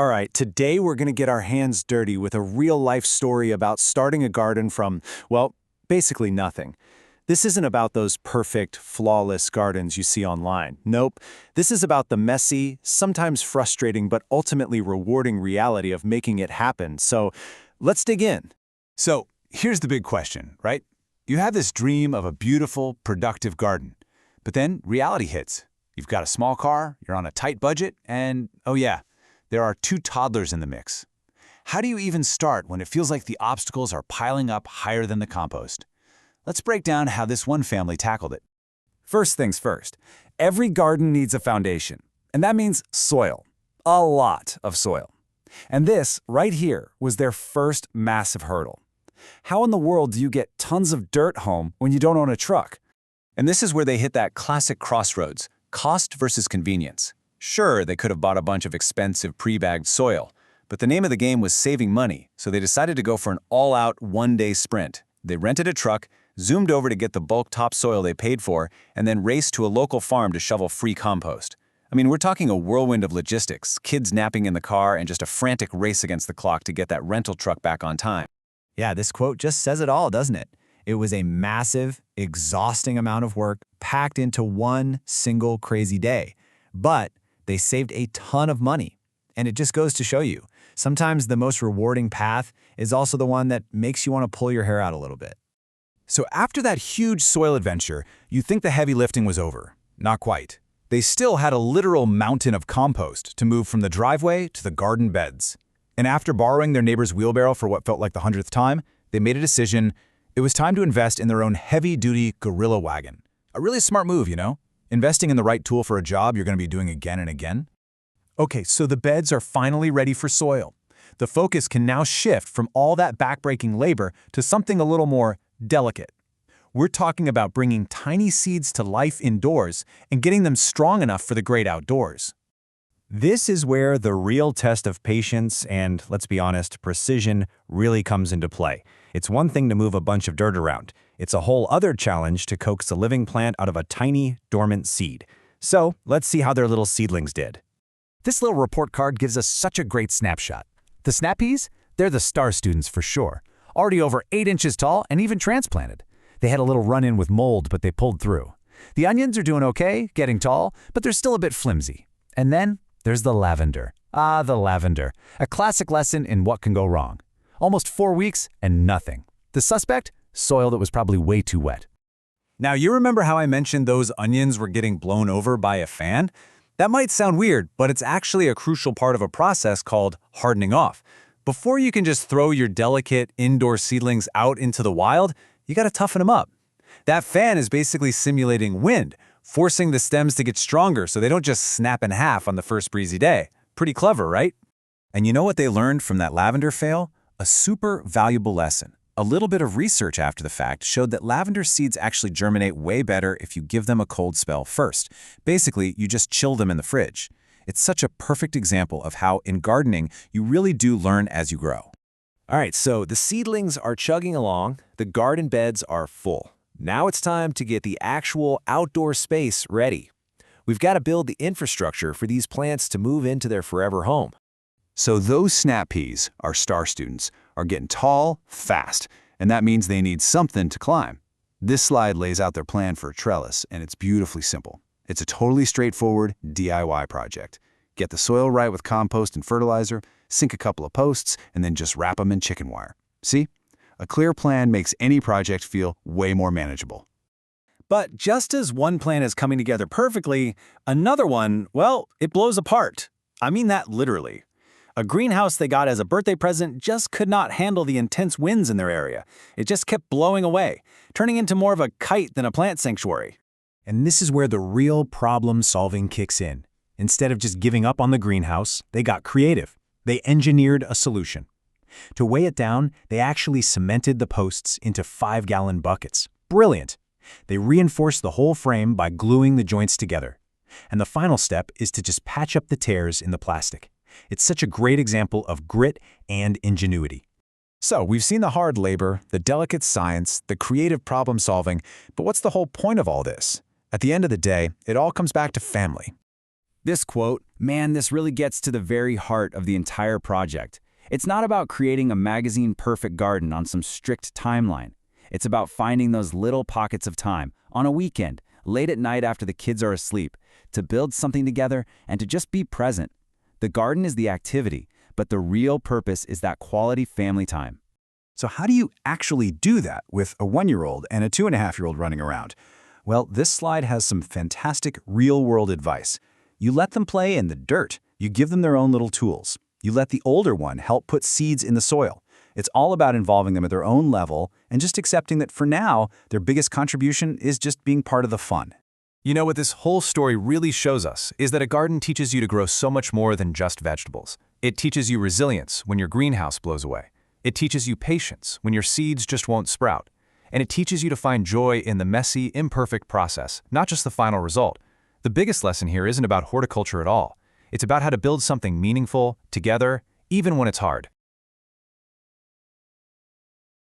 All right, today we're going to get our hands dirty with a real-life story about starting a garden from, well, basically nothing. This isn't about those perfect, flawless gardens you see online. Nope. This is about the messy, sometimes frustrating, but ultimately rewarding reality of making it happen. So let's dig in. So here's the big question, right? You have this dream of a beautiful, productive garden. But then reality hits. You've got a small car, you're on a tight budget, and oh yeah, there are 2 toddlers in the mix. How do you even start when it feels like the obstacles are piling up higher than the compost? Let's break down how this one family tackled it. First things first, every garden needs a foundation, and that means soil. A lot of soil. And this, right here, was their first massive hurdle. How in the world do you get tons of dirt home when you don't own a truck? And this is where they hit that classic crossroads, cost versus convenience. Sure, they could have bought a bunch of expensive pre-bagged soil, but the name of the game was saving money, so they decided to go for an all-out one-day sprint. They rented a truck, zoomed over to get the bulk topsoil they paid for, and then raced to a local farm to shovel free compost. I mean, we're talking a whirlwind of logistics, kids napping in the car, and just a frantic race against the clock to get that rental truck back on time. Yeah, this quote just says it all, doesn't it? It was a massive, exhausting amount of work packed into one single crazy day. But they saved a ton of money. And it just goes to show you, sometimes the most rewarding path is also the one that makes you want to pull your hair out a little bit. So after that huge soil adventure, you think the heavy lifting was over. Not quite. They still had a literal mountain of compost to move from the driveway to the garden beds. And after borrowing their neighbor's wheelbarrow for what felt like the 100th time, they made a decision. It was time to invest in their own heavy-duty Gorilla wagon. A really smart move, you know? Investing in the right tool for a job you're going to be doing again and again. Okay, so the beds are finally ready for soil. The focus can now shift from all that backbreaking labor to something a little more delicate. We're talking about bringing tiny seeds to life indoors and getting them strong enough for the great outdoors. This is where the real test of patience and, let's be honest, precision really comes into play. It's one thing to move a bunch of dirt around. It's a whole other challenge to coax a living plant out of a tiny, dormant seed. So let's see how their little seedlings did. This little report card gives us such a great snapshot. The snap peas? They're the star students for sure. Already over 8 inches tall and even transplanted. They had a little run-in with mold, but they pulled through. The onions are doing okay, getting tall, but they're still a bit flimsy. And then there's the lavender. Ah, the lavender. A classic lesson in what can go wrong. Almost 4 weeks and nothing. The suspect? Soil that was probably way too wet. Now, you remember how I mentioned those onions were getting blown over by a fan? That might sound weird, but it's actually a crucial part of a process called hardening off. Before you can just throw your delicate indoor seedlings out into the wild, you gotta toughen them up. That fan is basically simulating wind, forcing the stems to get stronger so they don't just snap in half on the first breezy day. Pretty clever, right? And you know what they learned from that lavender fail? A super valuable lesson. A little bit of research after the fact showed that lavender seeds actually germinate way better if you give them a cold spell first. Basically, you just chill them in the fridge. It's such a perfect example of how, in gardening, you really do learn as you grow. All right, so the seedlings are chugging along, the garden beds are full. Now it's time to get the actual outdoor space ready. We've got to build the infrastructure for these plants to move into their forever home. So those snap peas, our star students, are getting tall, fast, and that means they need something to climb. This slide lays out their plan for a trellis, and it's beautifully simple. It's a totally straightforward DIY project. Get the soil right with compost and fertilizer, sink a couple of posts, and then just wrap them in chicken wire. See? A clear plan makes any project feel way more manageable. But just as one plan is coming together perfectly, another one, well, it blows apart. I mean that literally. A greenhouse they got as a birthday present just could not handle the intense winds in their area. It just kept blowing away, turning into more of a kite than a plant sanctuary. And this is where the real problem-solving kicks in. Instead of just giving up on the greenhouse, they got creative. They engineered a solution. To weigh it down, they actually cemented the posts into 5-gallon buckets. Brilliant! They reinforced the whole frame by gluing the joints together. And the final step is to just patch up the tears in the plastic. It's such a great example of grit and ingenuity. So we've seen the hard labor, the delicate science, the creative problem solving, but what's the whole point of all this? At the end of the day, it all comes back to family. This quote, man, this really gets to the very heart of the entire project. It's not about creating a magazine-perfect garden on some strict timeline. It's about finding those little pockets of time, on a weekend, late at night after the kids are asleep, to build something together and to just be present. The garden is the activity, but the real purpose is that quality family time. So how do you actually do that with a 1-year-old and a 2.5-year-old running around? Well, this slide has some fantastic real-world advice. You let them play in the dirt. You give them their own little tools. You let the older one help put seeds in the soil. It's all about involving them at their own level and just accepting that for now, their biggest contribution is just being part of the fun. You know what this whole story really shows us is that a garden teaches you to grow so much more than just vegetables. It teaches you resilience when your greenhouse blows away. It teaches you patience when your seeds just won't sprout. And it teaches you to find joy in the messy, imperfect process, not just the final result. The biggest lesson here isn't about horticulture at all. It's about how to build something meaningful, together, even when it's hard.